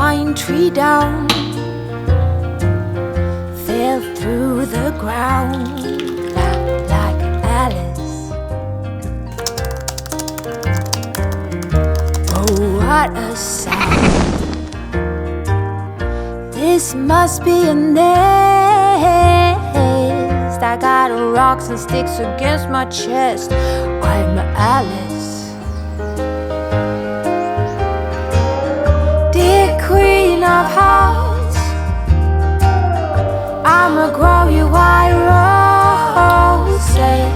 pine tree down, fell through the ground like Alice. Oh, what a sound! This must be a nest. I got rocks and sticks against my chest. I'm Alice. Dear Queen of Hearts, I'ma grow you white roses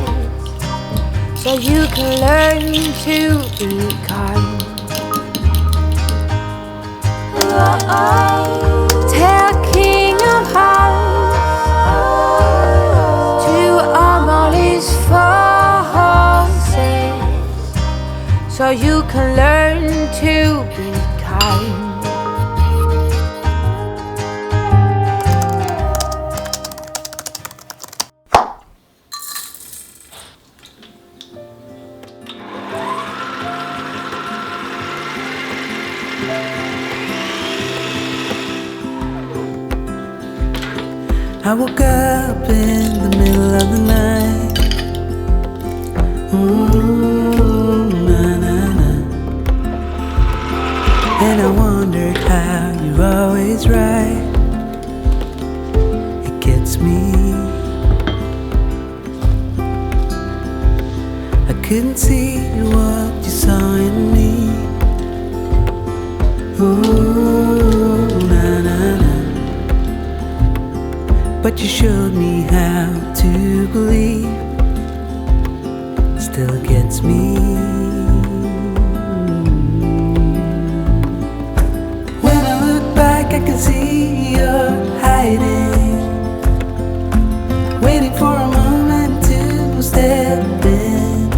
so you can learn to be kind. Tell King of Hearts to arm all his forces so you can learn to be kind. I woke up in the middle of the night. Ooh, na, na, na. And I wondered how you're always right. It gets me. I couldn't see what you saw in me. Ooh, na, na, na. But you showed me how to believe. Still gets me. When I look back, I can see you're hiding, waiting for a moment to step in.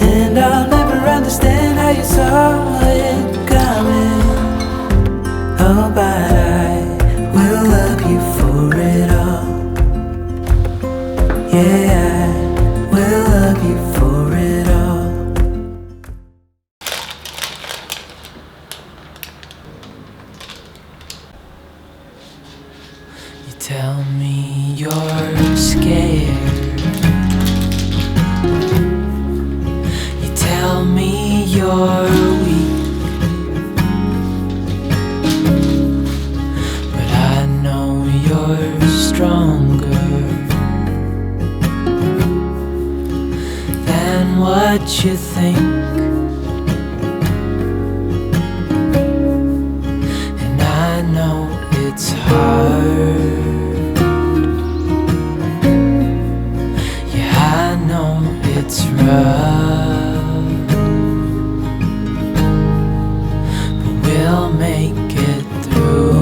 And I'll never understand how you saw it coming. Oh, but I will love you for it all. Yeah, I will love you for it all. You tell me you're scared. You tell me you're weak. You're stronger than what you think, and I know it's hard. Yeah, I know it's rough, but we'll make it through.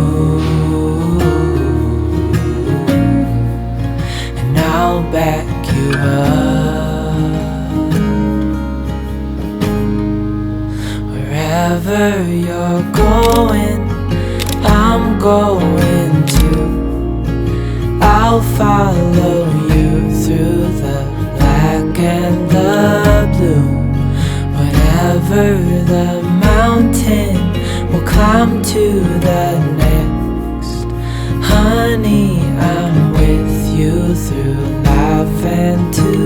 I'll back you up. Wherever you're going, I'm going too. I'll follow you through the black and the blue. Whatever the mountain, we'll climb to the next. Honey, I'm with you through life and to